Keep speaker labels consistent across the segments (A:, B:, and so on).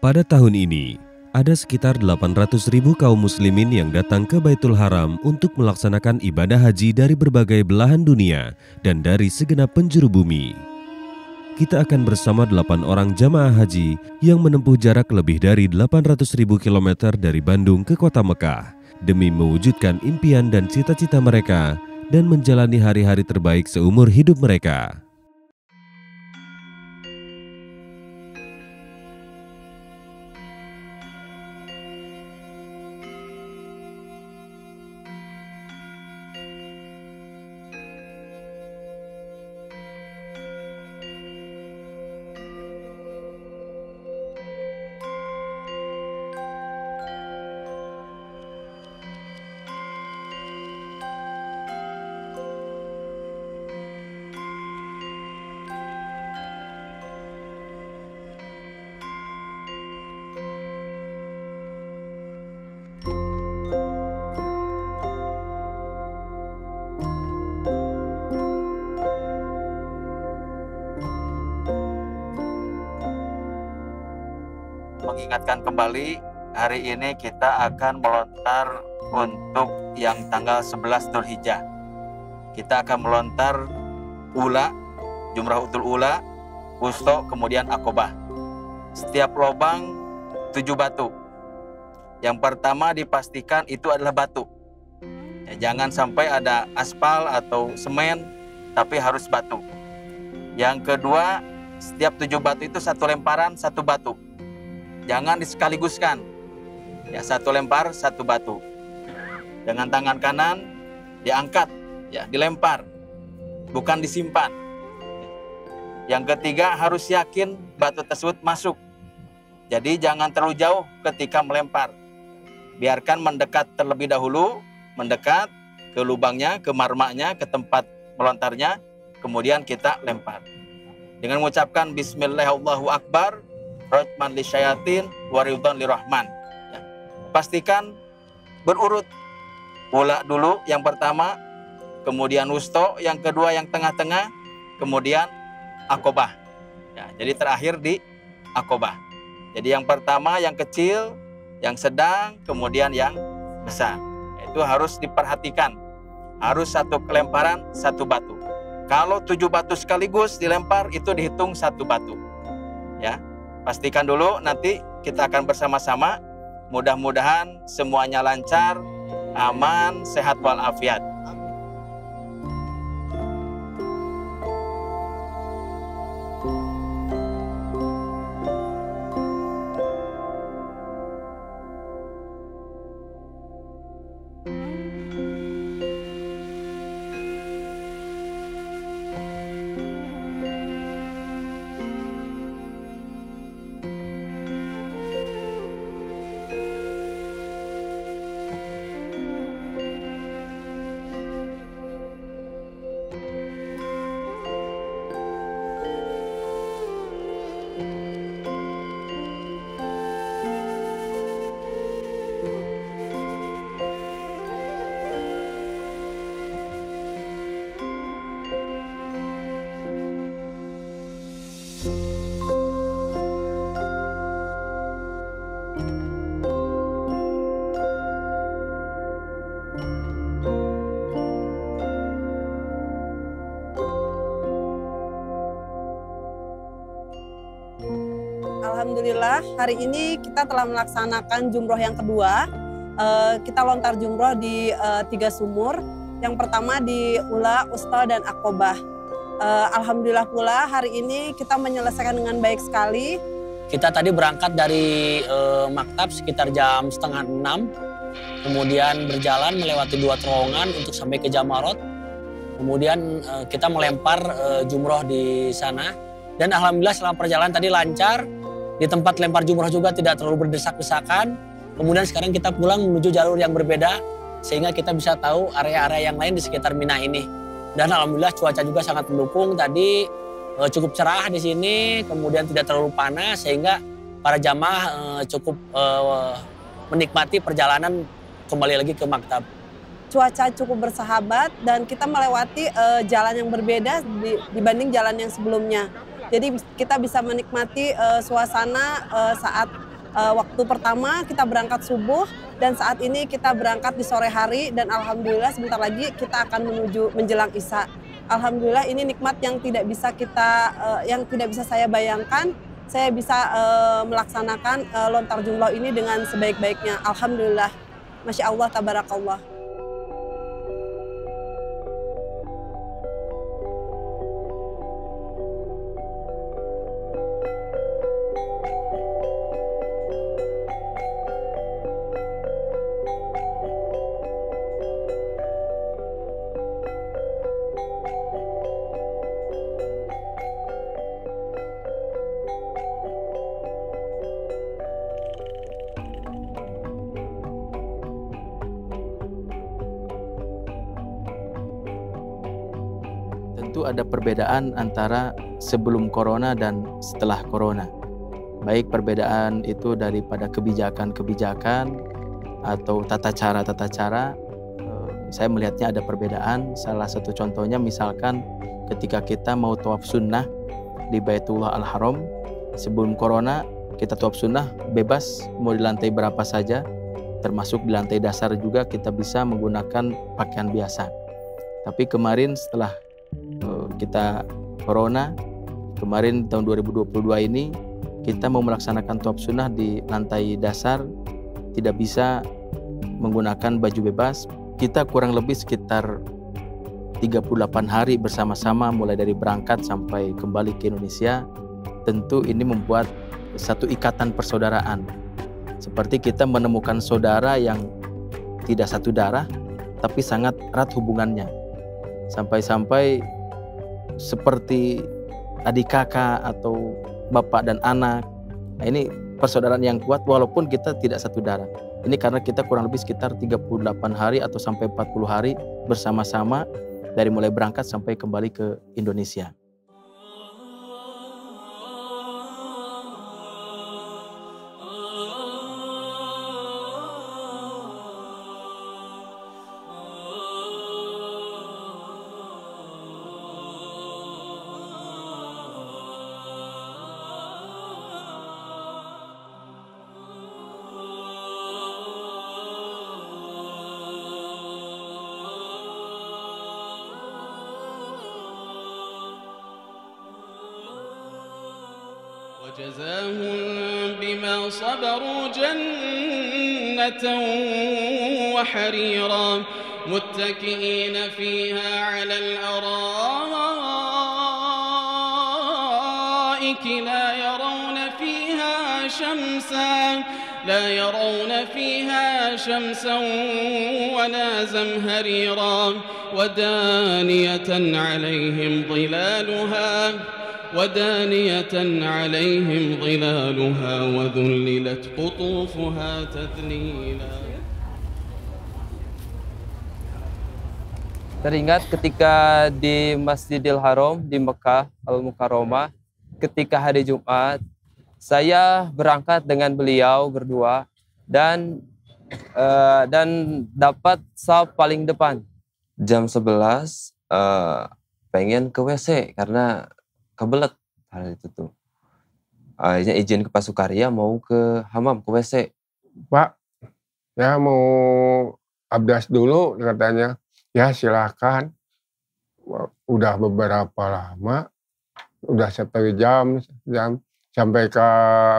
A: Pada tahun ini, ada sekitar 800.000 kaum muslimin yang datang ke Baitul Haram untuk melaksanakan ibadah haji dari berbagai belahan dunia dan dari segenap penjuru bumi. Kita akan bersama 8 orang jamaah haji yang menempuh jarak lebih dari 800.000 km dari Bandung ke kota Mekah demi mewujudkan impian dan cita-cita mereka dan menjalani hari-hari terbaik seumur hidup mereka.
B: Mengingatkan kembali, hari ini kita akan melontar untuk yang tanggal 11 Dzulhijjah. Kita akan melontar ula, Jumratul Ula, Wusto, kemudian Aqobah. Setiap lubang 7 batu. Yang pertama dipastikan itu adalah batu. Ya, jangan sampai ada aspal atau semen, tapi harus batu. Yang kedua, setiap 7 batu itu satu lemparan, satu batu. Jangan disekaligus,kan. Ya, satu lempar, satu batu. Dengan tangan kanan diangkat, ya, dilempar, bukan disimpan. Yang ketiga, harus yakin batu tersebut masuk. Jadi jangan terlalu jauh ketika melempar. Biarkan mendekat terlebih dahulu, mendekat ke lubangnya, ke marmaknya, ke tempat melontarnya, kemudian kita lempar. Dengan mengucapkan Bismillah Allahu Akbar, Rahman li syayatin, waridhan li rahman. Ya. Pastikan berurut. Ula dulu yang pertama, kemudian wusto, yang kedua yang tengah-tengah, kemudian Aqobah. Ya, jadi terakhir di Aqobah. Jadi yang pertama yang kecil, yang sedang, kemudian yang besar. Itu harus diperhatikan. Harus satu kelemparan, satu batu. Kalau 7 batu sekaligus dilempar, itu dihitung satu batu. Ya. Pastikan dulu, nanti kita akan bersama-sama. Mudah-mudahan semuanya lancar, aman, sehat walafiat.
C: Alhamdulillah, hari ini kita telah melaksanakan jumroh yang kedua. Kita lontar jumroh di 3 sumur. Yang pertama di Ula, Wusta, dan Aqobah. Alhamdulillah pula hari ini kita menyelesaikan dengan baik sekali.
D: Kita tadi berangkat dari maktab sekitar jam 5:30. Kemudian berjalan melewati 2 terowongan untuk sampai ke Jamarot. Kemudian kita melempar jumroh di sana. Dan alhamdulillah selama perjalanan tadi lancar. Di tempat lempar jumroh juga tidak terlalu berdesak-desakan. Kemudian sekarang kita pulang menuju jalur yang berbeda. Sehingga kita bisa tahu area-area yang lain di sekitar Mina ini. Dan alhamdulillah cuaca juga sangat mendukung. Tadi cukup cerah di sini. Kemudian tidak terlalu panas. Sehingga para jamaah cukup menikmati perjalanan kembali lagi ke maktab.
C: Cuaca cukup bersahabat dan kita melewati jalan yang berbeda dibanding jalan yang sebelumnya. Jadi kita bisa menikmati suasana saat Waktu pertama kita berangkat subuh dan saat ini kita berangkat di sore hari dan alhamdulillah sebentar lagi kita akan menuju menjelang Isya. Alhamdulillah ini nikmat yang tidak bisa saya bayangkan. Saya bisa melaksanakan lontar jumroh ini dengan sebaik-baiknya. Alhamdulillah. Masya Allah, tabarakallah.
E: Tentu ada perbedaan antara sebelum corona dan setelah corona. Baik perbedaan itu daripada kebijakan-kebijakan atau tata cara, saya melihatnya ada perbedaan. Salah satu contohnya misalkan ketika kita mau tawaf sunnah di Baitullah Al-Haram, sebelum corona kita tawaf sunnah bebas mau di lantai berapa saja, termasuk di lantai dasar juga kita bisa menggunakan pakaian biasa. Tapi kemarin setelah kita corona, kemarin tahun 2022 ini kita mau melaksanakan tawaf sunnah di lantai dasar, tidak bisa menggunakan baju bebas. Kita kurang lebih sekitar 38 hari bersama-sama mulai dari berangkat sampai kembali ke Indonesia. Tentu ini membuat satu ikatan persaudaraan. Seperti kita menemukan saudara yang tidak satu darah tapi sangat erat hubungannya. Sampai-sampai seperti adik kakak atau bapak dan anak. Nah, ini persaudaraan yang kuat walaupun kita tidak satu darah. Ini karena kita kurang lebih sekitar 38 hari atau sampai 40 hari bersama-sama dari mulai berangkat sampai kembali ke Indonesia.
F: وجزاهم بما صبروا جنة وحريرا متكئين فيها على الأرائك لا يرون فيها شمسا ولا زمهريرا ودانية عليهم ظلالها وذللت قطوفها تذليلا.
G: Teringat ketika di Masjidil Haram di Mekah Al-Mukarramah, ketika hari Jumat, saya berangkat dengan beliau berdua dan dapat saf paling depan.
H: Jam 11 pengen ke WC karena kebelet hari itu tuh. Akhirnya izin ke Pak Sukarya mau ke hamam, ke WC.
I: Pak, ya mau abdas dulu katanya. Ya silakan. Udah beberapa lama, udah 1 jam sampai ke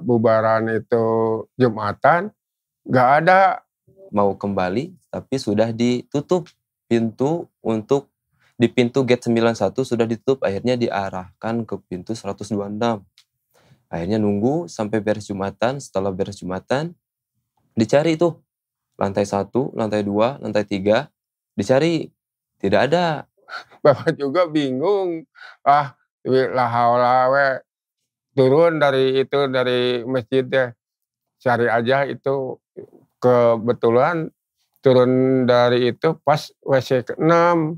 I: bubaran itu Jumatan, nggak ada.
H: Mau kembali, tapi sudah ditutup pintu untuk di pintu gate 91 sudah ditutup. Akhirnya diarahkan ke pintu 126. Akhirnya nunggu sampai beres Jumatan. Setelah beres Jumatan, dicari tuh lantai 1, lantai 2, lantai 3. Dicari, tidak ada.
I: Bapak juga bingung. Turun dari masjid ya. Cari aja itu. Kebetulan turun dari itu pas WC ke-6.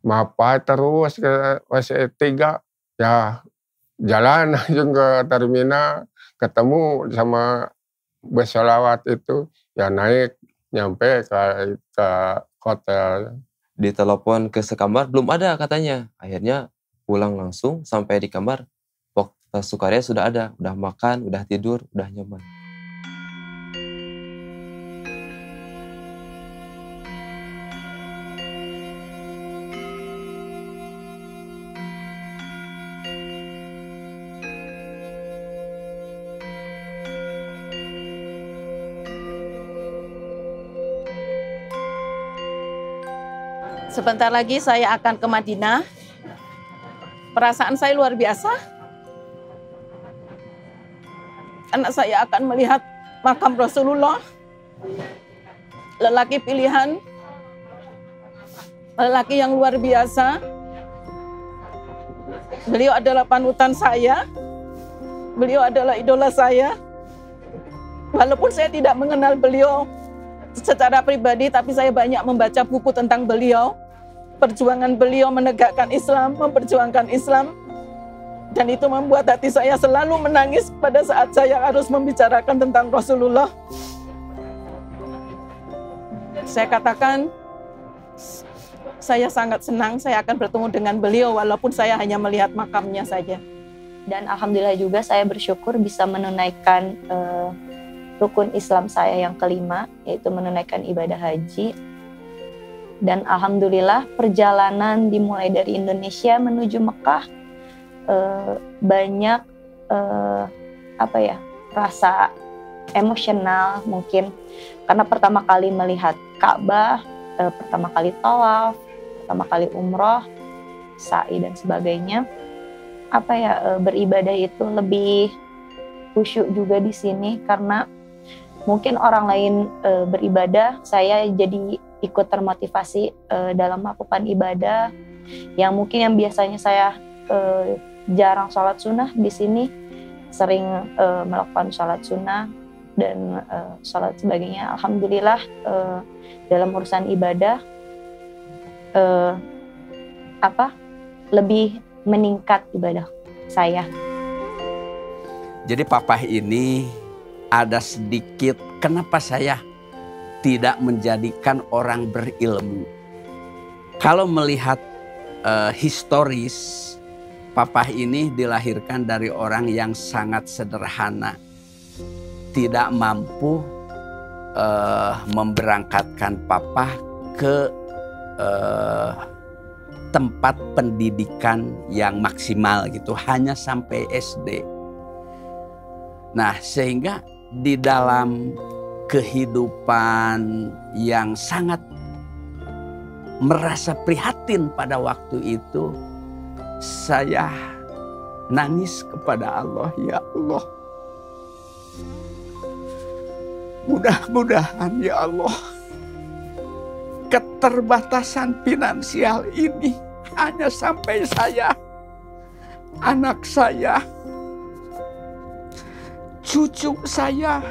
I: Mapa terus ke WC 3. Ya jalan langsung ke terminal. Ketemu sama bus sholawat itu. Ya naik, nyampe ke hotel.
H: Ditelepon ke sekamar, belum ada katanya. Akhirnya pulang langsung, sampai di kamar. Pak Sukarya sudah ada, udah makan, udah tidur, udah nyaman.
J: Sebentar lagi saya akan ke Madinah. Perasaan saya luar biasa. Karena saya akan melihat makam Rasulullah. Lelaki pilihan. Lelaki yang luar biasa. Beliau adalah panutan saya. Beliau adalah idola saya. Walaupun saya tidak mengenal beliau secara pribadi, tapi saya banyak membaca buku tentang beliau. Perjuangan beliau menegakkan Islam, memperjuangkan Islam. Dan itu membuat hati saya selalu menangis pada saat saya harus membicarakan tentang Rasulullah. Saya katakan, saya sangat senang saya akan bertemu dengan beliau walaupun saya hanya melihat makamnya saja.
K: Dan alhamdulillah juga saya bersyukur bisa menunaikan rukun Islam saya yang kelima, yaitu menunaikan ibadah haji. Dan alhamdulillah perjalanan dimulai dari Indonesia menuju Mekah, banyak rasa emosional mungkin, karena pertama kali melihat Ka'bah, pertama kali tawaf, pertama kali umroh, sa'i dan sebagainya. Beribadah itu lebih khusyuk juga di sini, karena mungkin orang lain beribadah, saya jadi ikut termotivasi dalam melakukan ibadah yang mungkin yang biasanya saya jarang sholat sunnah, di sini sering melakukan sholat sunnah dan sholat sebagainya. Alhamdulillah dalam urusan ibadah lebih meningkat ibadah saya.
L: Jadi Papa ini ada sedikit kenapa saya tidak menjadikan orang berilmu. Kalau melihat historis, Papa ini dilahirkan dari orang yang sangat sederhana, tidak mampu memberangkatkan Papa ke tempat pendidikan yang maksimal gitu, hanya sampai SD. Nah, sehingga di dalam kehidupan yang sangat merasa prihatin pada waktu itu, saya nangis kepada Allah, ya Allah, mudah-mudahan ya Allah, keterbatasan finansial ini hanya sampai saya, anak saya, cucu saya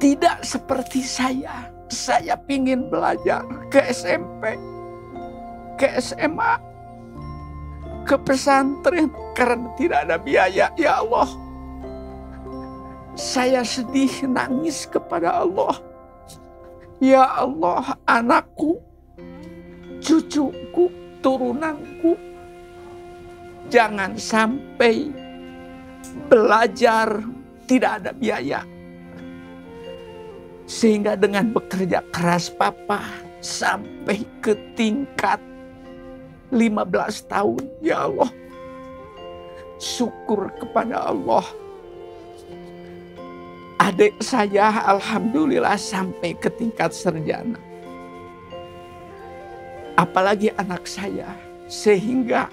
L: tidak seperti saya. Saya ingin belajar ke SMP, ke SMA, ke pesantren karena tidak ada biaya. Ya Allah, saya sedih nangis kepada Allah. Ya Allah, anakku, cucuku, turunanku jangan sampai belajar tidak ada biaya. Sehingga dengan bekerja keras Papa sampai ke tingkat 15 tahun. Ya Allah, syukur kepada Allah. Adik saya alhamdulillah sampai ke tingkat sarjana. Apalagi anak saya. Sehingga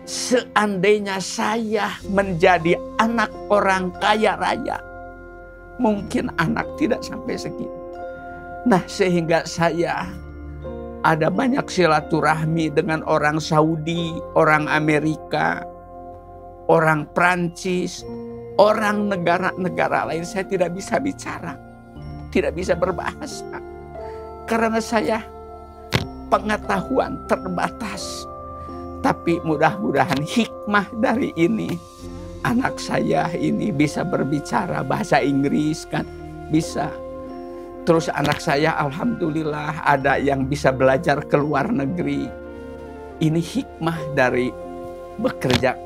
L: seandainya saya menjadi anak orang kaya raya, mungkin anak tidak sampai segitu. Nah, sehingga saya ada banyak silaturahmi dengan orang Saudi, orang Amerika, orang Prancis, orang negara-negara lain. Saya tidak bisa bicara, tidak bisa berbahasa, karena saya pengetahuan terbatas. Tapi mudah-mudahan hikmah dari ini, anak saya ini bisa berbicara bahasa Inggris kan, bisa. Terus anak saya alhamdulillah ada yang bisa belajar ke luar negeri. Ini hikmah dari bekerja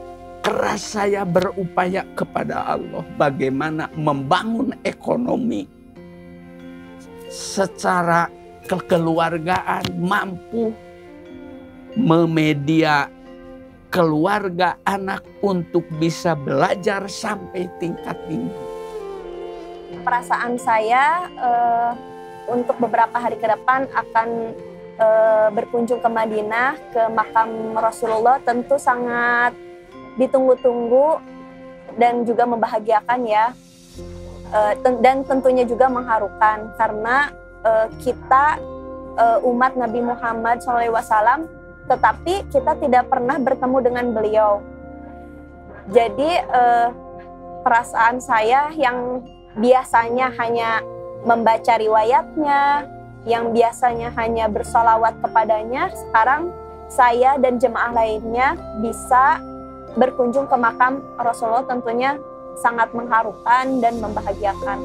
L: keras saya, berupaya kepada Allah bagaimana membangun ekonomi secara kekeluargaan, mampu memedia keluarga anak untuk bisa belajar sampai tingkat tinggi.
K: perasaan saya untuk beberapa hari ke depan akan berkunjung ke Madinah, ke makam Rasulullah, tentu sangat ditunggu-tunggu dan juga membahagiakan ya. Dan tentunya juga mengharukan karena kita umat Nabi Muhammad SAW, tetapi kita tidak pernah bertemu dengan beliau. Jadi perasaan saya yang biasanya hanya membaca riwayatnya, yang biasanya hanya bersolawat kepadanya, sekarang saya dan jemaah lainnya bisa berkunjung ke makam Rasulullah, tentunya sangat mengharukan dan membahagiakan.